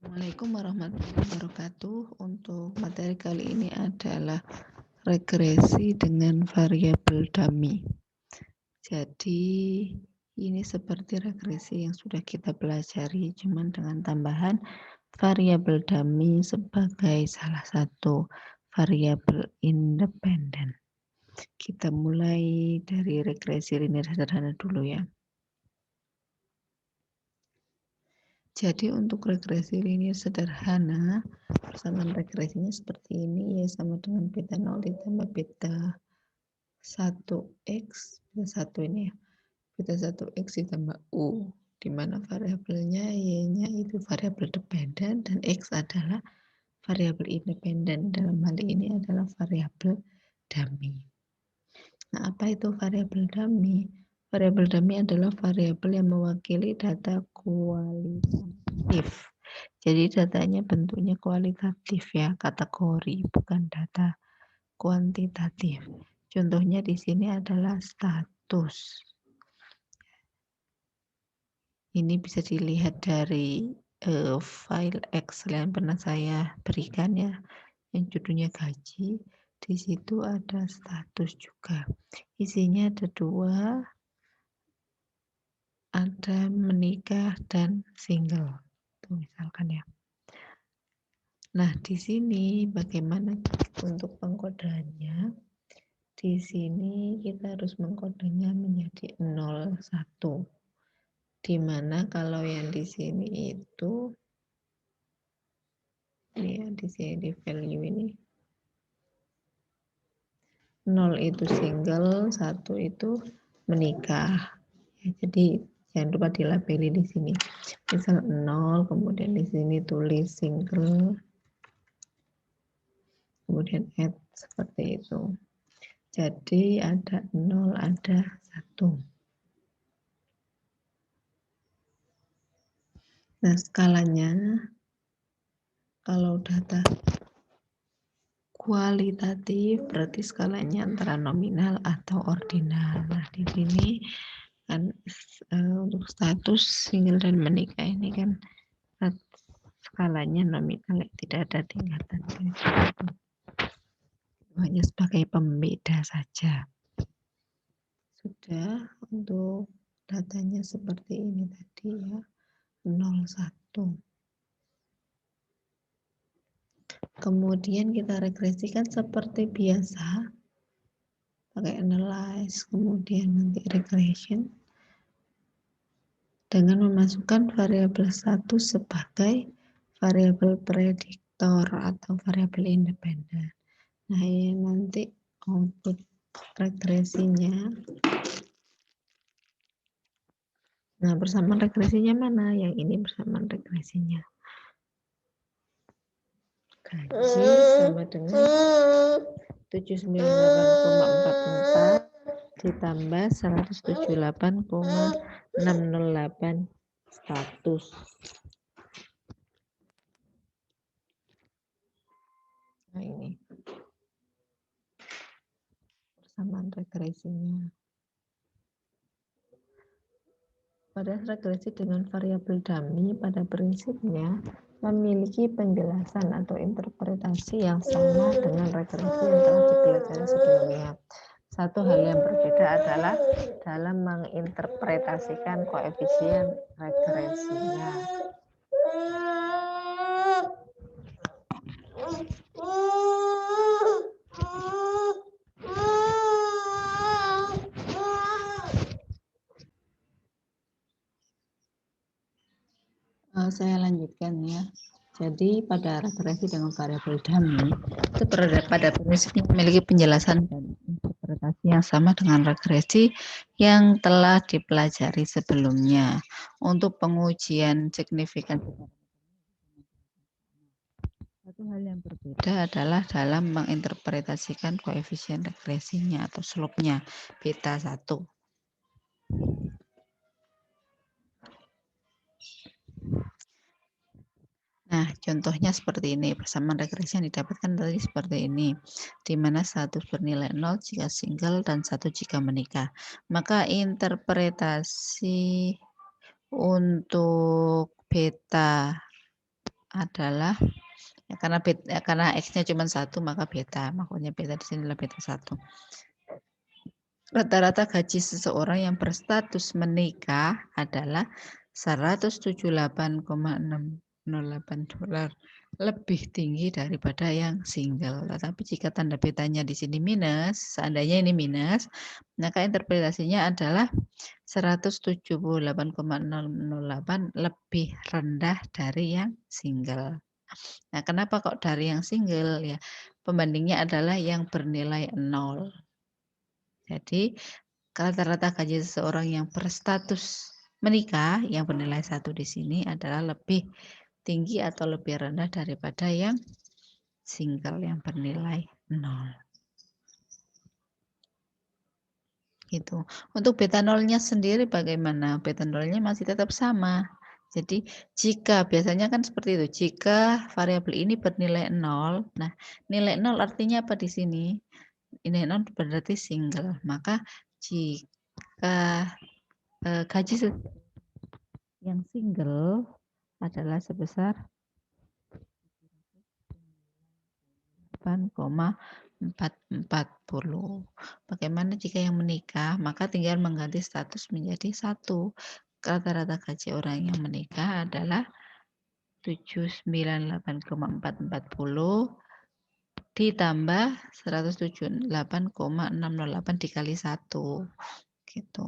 Assalamualaikum warahmatullahi wabarakatuh. Untuk materi kali ini adalah regresi dengan variabel dummy. Jadi ini seperti regresi yang sudah kita pelajari, cuman dengan tambahan variabel dummy sebagai salah satu variabel independen. Kita mulai dari regresi linear sederhana dulu ya. Jadi untuk regresi linear sederhana, persamaan regresinya seperti ini, ya sama dengan beta 0 ditambah beta 1x, beta 1 ini ya, beta 1x ditambah u, di mana variabelnya y-nya itu variabel dependen dan x adalah variabel independen, dalam hal ini adalah variabel dummy. Nah, apa itu variabel dummy? Variabel dummy adalah variabel yang mewakili data kualitatif. Jadi datanya bentuknya kualitatif ya, kategori, bukan data kuantitatif. Contohnya di sini adalah status. Ini bisa dilihat dari file Excel yang pernah saya berikan ya, yang judulnya gaji. Di situ ada status juga. Isinya ada dua, ada menikah dan single. Tuh misalkan ya. Nah, di sini bagaimana untuk pengkodeannya? Di sini kita harus mengkodenya menjadi 01. Di mana kalau yang di sini itu ya di sini di value ini 0 itu single, 1 itu menikah. Ya, jadi jangan lupa dilabeli di sini. Misal 0, kemudian di sini tulis single, kemudian add seperti itu. Jadi ada 0, ada 1. Nah, skalanya kalau data kualitatif berarti skalanya antara nominal atau ordinal. Nah, di sini kan untuk status single dan menikah ini kan skalanya nominal, tidak ada tingkatan. Hanya sebagai pembeda saja. Sudah untuk datanya seperti ini tadi ya, 01. Kemudian kita regresikan seperti biasa, pakai analyze, kemudian nanti regression, dengan memasukkan variabel status sebagai variabel prediktor atau variabel independen. Nah, ini nanti output regresinya. Nah, persamaan regresinya mana? Yang ini persamaan regresinya. Gaji sama dengan 798,44 ditambah 178,608 status. Nah, ini persamaan regresinya. Pada regresi dengan variabel dummy pada prinsipnya memiliki penjelasan atau interpretasi yang sama dengan regresi yang telah dipelajari sebelumnya. Satu hal yang berbeda adalah dalam menginterpretasikan koefisien regresinya. Saya lanjutkan ya. Jadi pada regresi dengan variabel dummy itu pada prinsipnya memiliki penjelasan dan interpretasi yang sama dengan regresi yang telah dipelajari sebelumnya. Untuk pengujian signifikan, satu hal yang berbeda adalah dalam menginterpretasikan koefisien regresinya atau slope-nya beta 1. Nah, contohnya seperti ini. Persamaan regresi yang didapatkan tadi seperti ini. Di mana status bernilai 0 jika single dan 1 jika menikah. Maka interpretasi untuk beta adalah ya karena X-nya cuma 1 maka beta, makanya beta di sini adalah beta 1. Rata-rata gaji seseorang yang berstatus menikah adalah $178,608, lebih tinggi daripada yang single. Tetapi jika tanda betanya di sini minus, seandainya ini minus, maka interpretasinya adalah 178,608 lebih rendah dari yang single. Nah, kenapa kok dari yang single? Ya, pembandingnya adalah yang bernilai 0. Jadi, rata-rata gaji seseorang yang berstatus menikah, yang bernilai 1 di sini adalah lebih tinggi atau lebih rendah daripada yang single yang bernilai 0. Gitu. Untuk beta nolnya sendiri bagaimana? Beta nolnya masih tetap sama. Jadi jika biasanya kan seperti itu, jika variabel ini bernilai 0, nah nilai 0 artinya apa di sini? Nilai 0 berarti single, maka jika gaji yang single adalah sebesar 8,440. Bagaimana jika yang menikah? Maka tinggal mengganti status menjadi 1. Rata-rata gaji orang yang menikah adalah 798,440 ditambah 178,608 dikali 1. Gitu.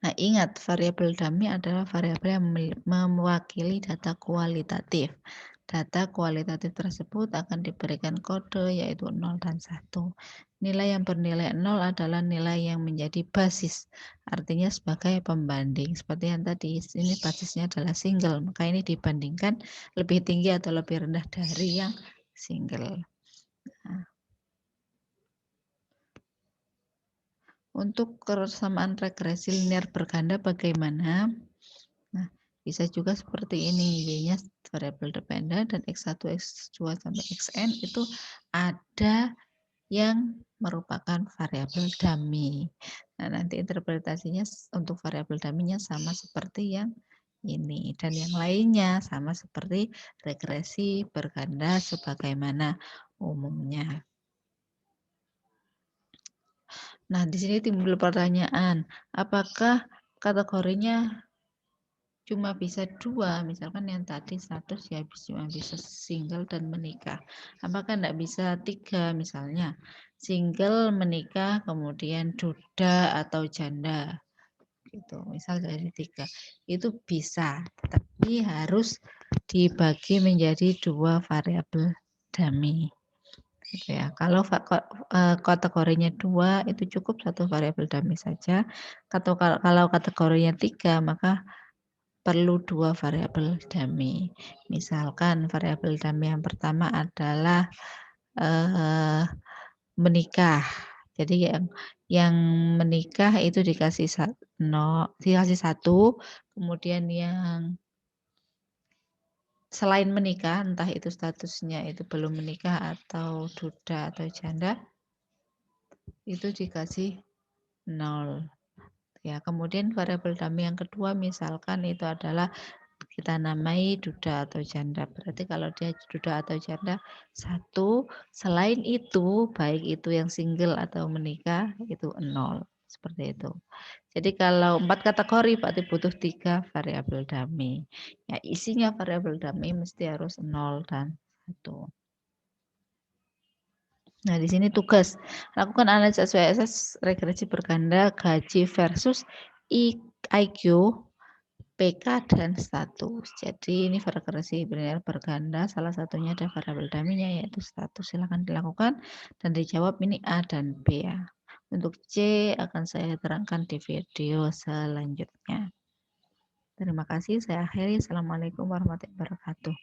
Nah, ingat variabel dummy adalah variabel yang mewakili data kualitatif. Data kualitatif tersebut akan diberikan kode yaitu 0 dan 1. Nilai yang bernilai 0 adalah nilai yang menjadi basis, artinya sebagai pembanding. Seperti yang tadi, ini basisnya adalah single, maka ini dibandingkan lebih tinggi atau lebih rendah dari yang single. Nah, untuk kesamaan regresi linear berganda bagaimana? Nah, bisa juga seperti ini, Y-nya variabel dependen dan X1, X2, sampai Xn itu ada yang merupakan variabel dummy. Nah, nanti interpretasinya untuk variabel dummy-nya sama seperti yang ini. Dan yang lainnya sama seperti regresi berganda sebagaimana umumnya. Nah, di sini timbul pertanyaan, apakah kategorinya cuma bisa 2, misalkan yang tadi status ya cuma bisa single dan menikah. Apakah enggak bisa 3 misalnya, single, menikah, kemudian duda atau janda, gitu. Misal dari 3, itu bisa, tapi harus dibagi menjadi 2 variabel dummy. Gitu ya. Kalau kategorinya 2 itu cukup 1 variabel dummy saja. Kalau kategorinya 3 maka perlu 2 variabel dummy. Misalkan variabel dummy yang pertama adalah menikah. Jadi yang menikah itu dikasih 1, kemudian yang selain menikah, entah itu statusnya itu belum menikah atau duda atau janda, itu dikasih 0. Ya, kemudian variabel dummy yang kedua misalkan itu adalah kita namai duda atau janda. Berarti kalau dia duda atau janda 1, selain itu baik itu yang single atau menikah itu 0. Seperti itu. Jadi kalau 4 kategori berarti butuh 3 variabel dummy. Ya, isinya variabel dummy mesti harus 0 dan 1. Nah, di sini tugas lakukan analisa SPSS regresi berganda gaji versus IQ, PK dan status. Jadi ini regresi linear berganda, salah satunya ada variabel dummy-nya yaitu status. Silakan dilakukan dan dijawab ini A dan B ya. Untuk C akan saya terangkan di video selanjutnya. Terima kasih, saya akhiri. Assalamualaikum warahmatullahi wabarakatuh.